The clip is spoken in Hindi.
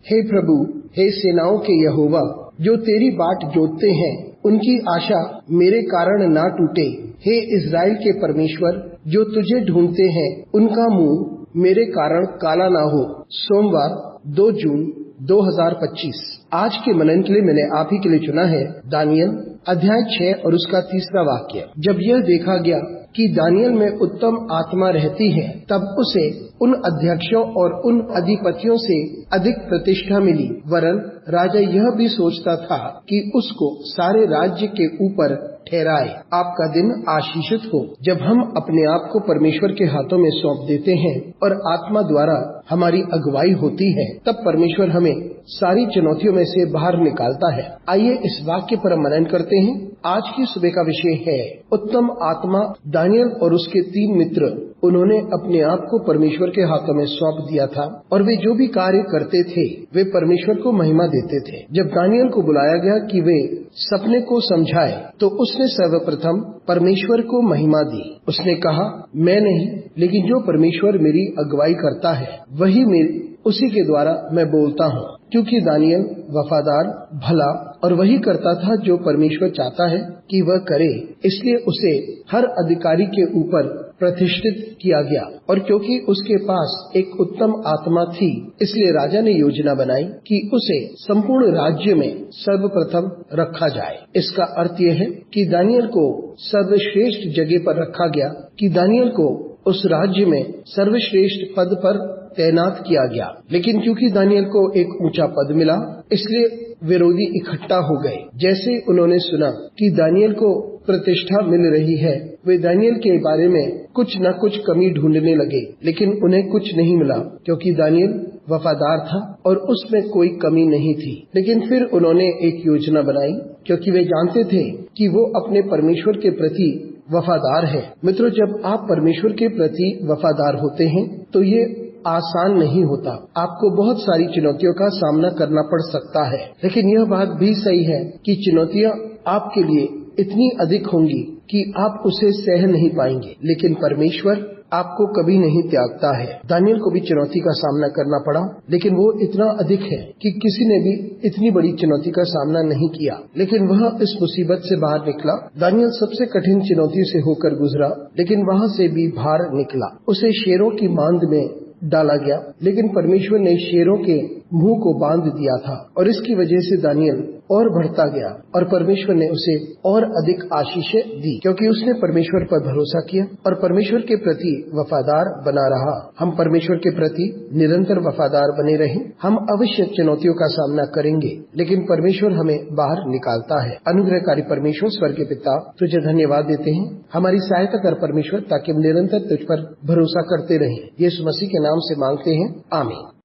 हे प्रभु, हे सेनाओं के यहोवा, जो तेरी बाट जोतते हैं उनकी आशा मेरे कारण ना टूटे। हे इज़राइल के परमेश्वर, जो तुझे ढूंढते हैं उनका मुंह मेरे कारण काला ना हो। सोमवार 2 जून 2025। आज के मनन के लिए मैंने आप ही के लिए चुना है दानियल अध्याय 6 और उसका 3रा वाक्य। जब यह देखा गया कि दानियल में उत्तम आत्मा रहती है, तब उसे उन अध्यक्षों और उन अधिपतियों से अधिक प्रतिष्ठा मिली, वरन राजा यह भी सोचता था कि उसको सारे राज्य के ऊपर ठहराए। आपका दिन आशीषित हो। जब हम अपने आप को परमेश्वर के हाथों में सौंप देते हैं और आत्मा द्वारा हमारी अगुवाई होती है, तब परमेश्वर हमें सारी चुनौतियों में से बाहर निकालता है। आइए इस वाक्य पर मनन करते हैं। आज की सुबह का विषय है उत्तम आत्मा। दानियल और उसके 3 मित्र, उन्होंने अपने आप को परमेश्वर के हाथों में सौंप दिया था और वे जो भी कार्य करते थे वे परमेश्वर को महिमा देते थे। जब दानियल को बुलाया गया कि वे सपने को समझाए, तो उसने सर्वप्रथम परमेश्वर को महिमा दी। उसने कहा, मैं नहीं, लेकिन जो परमेश्वर मेरी अगुवाई करता है वही उसी के द्वारा मैं बोलता हूँ। क्योंकि दानियल वफादार, भला और वही करता था जो परमेश्वर चाहता है कि वह करे, इसलिए उसे हर अधिकारी के ऊपर प्रतिष्ठित किया गया। और क्योंकि उसके पास एक उत्तम आत्मा थी, इसलिए राजा ने योजना बनाई कि उसे संपूर्ण राज्य में सर्वप्रथम रखा जाए। इसका अर्थ यह है कि दानियल को सर्वश्रेष्ठ जगह पर रखा गया, कि दानियल को उस राज्य में सर्वश्रेष्ठ पद पर तैनात किया गया। लेकिन क्योंकि दानियल को एक ऊंचा पद मिला, इसलिए विरोधी इकट्ठा हो गए। जैसे उन्होंने सुना कि दानियल को प्रतिष्ठा मिल रही है, वे दानियल के बारे में कुछ न कुछ कमी ढूंढने लगे, लेकिन उन्हें कुछ नहीं मिला, क्योंकि दानियल वफादार था और उसमें कोई कमी नहीं थी। लेकिन फिर उन्होंने एक योजना बनाई, क्योंकि वे जानते थे कि वो अपने परमेश्वर के प्रति वफादार है। मित्रों, जब आप परमेश्वर के प्रति वफादार होते हैं तो ये आसान नहीं होता। आपको बहुत सारी चुनौतियों का सामना करना पड़ सकता है, लेकिन यह बात भी सही है कि चुनौतियां आपके लिए इतनी अधिक होंगी कि आप उसे सह नहीं पाएंगे, लेकिन परमेश्वर आपको कभी नहीं त्यागता है। दानियल को भी चुनौती का सामना करना पड़ा, लेकिन वो इतना अधिक है कि किसी ने भी इतनी बड़ी चुनौती का सामना नहीं किया, लेकिन वह इस मुसीबत से बाहर निकला। दानियल सबसे कठिन चुनौती से होकर गुजरा, लेकिन वहां से भी बाहर निकला। उसे शेरों की मांद में डाला गया, लेकिन परमेश्वर ने शेरों के मुंह को बांध दिया था और इसकी वजह से दानियल और बढ़ता गया और परमेश्वर ने उसे और अधिक आशीषें दी, क्योंकि उसने परमेश्वर पर भरोसा किया और परमेश्वर के प्रति वफादार बना रहा। हम परमेश्वर के प्रति निरंतर वफादार बने रहें। हम अवश्य चुनौतियों का सामना करेंगे, लेकिन परमेश्वर हमें बाहर निकालता है। अनुग्रहकारी परमेश्वर, स्वर्गीय पिता, तुझे धन्यवाद देते हैं। हमारी सहायता कर परमेश्वर, ताकि हम निरंतर तुझ पर भरोसा करते रहें। यीशु मसीह के नाम से मांगते हैं, आमीन।